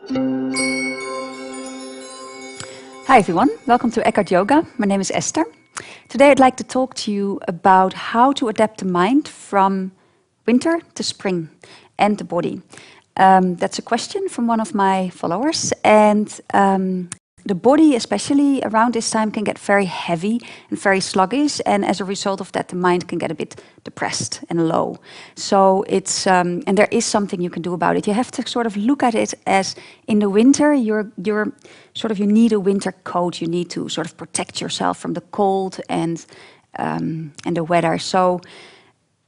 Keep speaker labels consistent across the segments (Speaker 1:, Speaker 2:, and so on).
Speaker 1: Hi everyone, welcome to Eckhart Yoga. My name is Esther. Today I'd like to talk to you about how to adapt the mind from winter to spring and the body. That's a question from one of my followers, and the body, especially around this time, can get very heavy and very sluggish, and as a result of that, the mind can get a bit depressed and low. So it's and there is something you can do about it. You have to sort of look at it as in the winter, you need a winter coat. You need to sort of protect yourself from the cold and the weather. So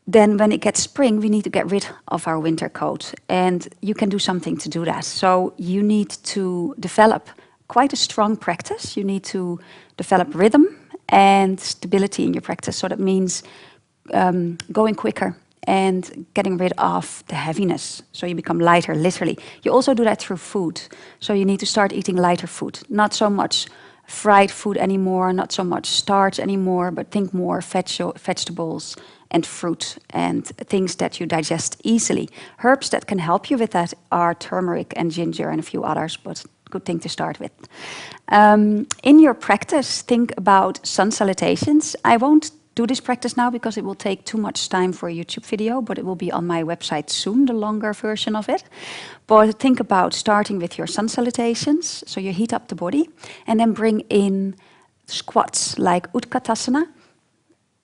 Speaker 1: then when it gets spring, we need to get rid of our winter coat, and you can do something to do that. So you need to develop quite a strong practice. You need to develop rhythm and stability in your practice. So that means going quicker and getting rid of the heaviness. So you become lighter, literally. You also do that through food. So you need to start eating lighter food. Not so much fried food anymore, not so much starch anymore, but think more vegetables and fruit and things that you digest easily. Herbs that can help you with that are turmeric and ginger and a few others, but good thing to start with. In your practice, think about sun salutations. I won't do this practice now because it will take too much time for a YouTube video, but it will be on my website soon, the longer version of it. But think about starting with your sun salutations, so you heat up the body, and then bring in squats like Utkatasana.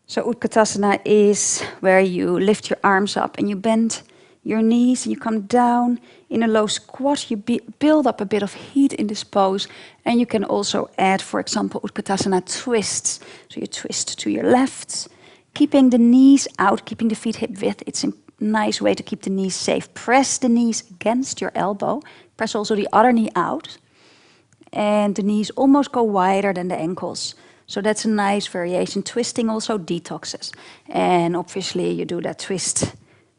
Speaker 1: So Utkatasana is where you lift your arms up and you bend your knees and you come down in a low squat. You build up a bit of heat in this pose, and you can also add, for example, Utkatasana twists. So you twist to your left, keeping the knees out, keeping the feet hip width. It's a nice way to keep the knees safe. Press the knees against your elbow. Press also the other knee out, and the knees almost go wider than the ankles. So that's a nice variation. Twisting also detoxes. And obviously you do that twist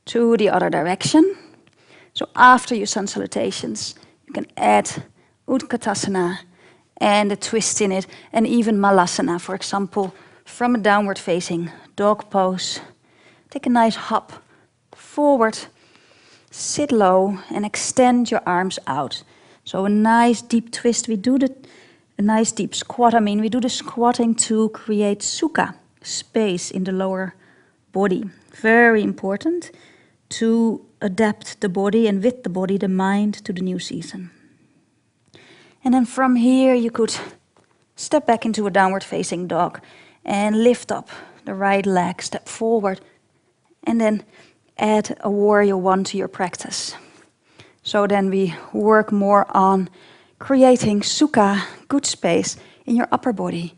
Speaker 1: to the other direction. So after your sun salutations, you can add Utkatasana and a twist in it, and even Malasana, for example, from a downward facing dog pose. Take a nice hop forward, sit low, and extend your arms out. So a nice deep twist. A nice deep squat. We do the squatting to create sukha, space in the lower body. Very important to adapt the body, and with the body, the mind to the new season. And then from here, you could step back into a downward facing dog and lift up the right leg, step forward, and then add a warrior one to your practice. So then we work more on creating sukha, good space in your upper body.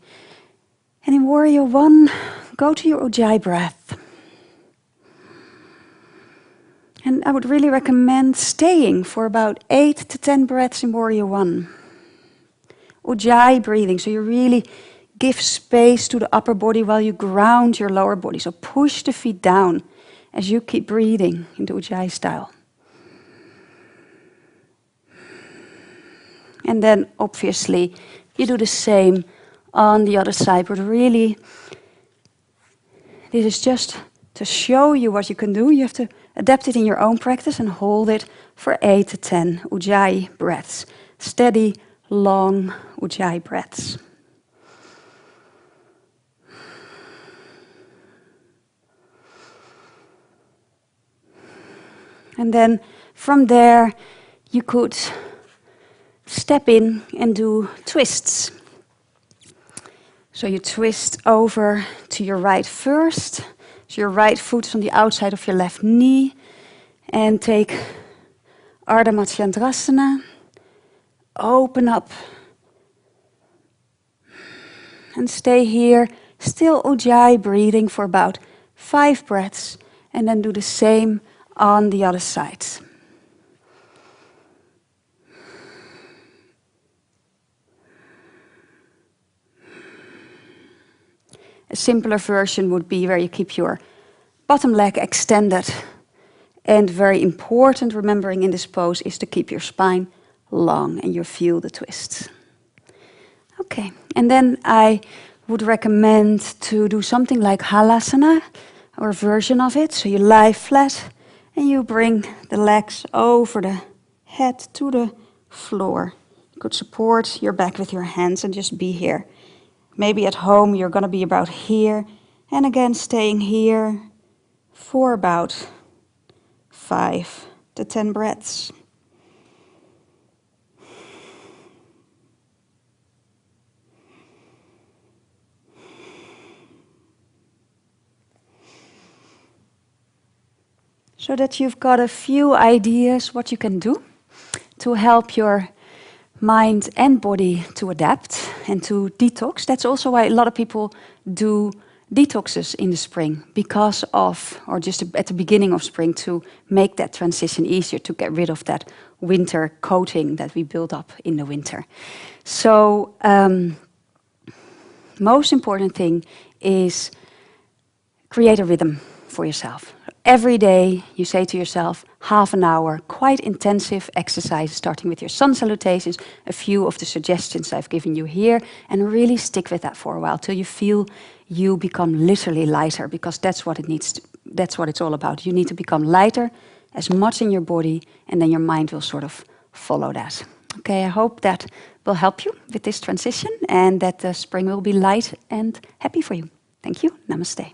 Speaker 1: And in warrior one, go to your ujjayi breath. And I would really recommend staying for about 8 to 10 breaths in warrior one. Ujjayi breathing, so you really give space to the upper body while you ground your lower body. So push the feet down as you keep breathing in the ujjayi style. And then obviously you do the same on the other side, but really this is just to show you what you can do. You have to adapt it in your own practice and hold it for 8 to 10 ujjayi breaths. Steady, long ujjayi breaths. And then from there you could step in and do twists. So you twist over to your right first. So your right foot is on the outside of your left knee. And take Ardha Matsyendrasana. Open up. And stay here, still ujjayi breathing for about 5 breaths. And then do the same on the other side. A simpler version would be where you keep your bottom leg extended. And very important, remembering in this pose, is to keep your spine long and you feel the twists. Okay, and then I would recommend to do something like halasana, or a version of it. So you lie flat and you bring the legs over the head to the floor. You could support your back with your hands and just be here. Maybe at home you're going to be about here, and again staying here for about 5 to 10 breaths. So that you've got a few ideas what you can do to help your mind and body to adapt and to detox. That's also why a lot of people do detoxes in the spring, because of, or just at the beginning of spring, to make that transition easier, to get rid of that winter coating that we build up in the winter. So most important thing is create a rhythm for yourself. Every day you say to yourself, half an hour, quite intensive exercise, starting with your sun salutations, a few of the suggestions I've given you here, and really stick with that for a while till you feel you become literally lighter, because that's what it needs to, that's what it's all about. You need to become lighter, as much in your body, and then your mind will sort of follow that. Okay, I hope that will help you with this transition and that the spring will be light and happy for you. Thank you. Namaste.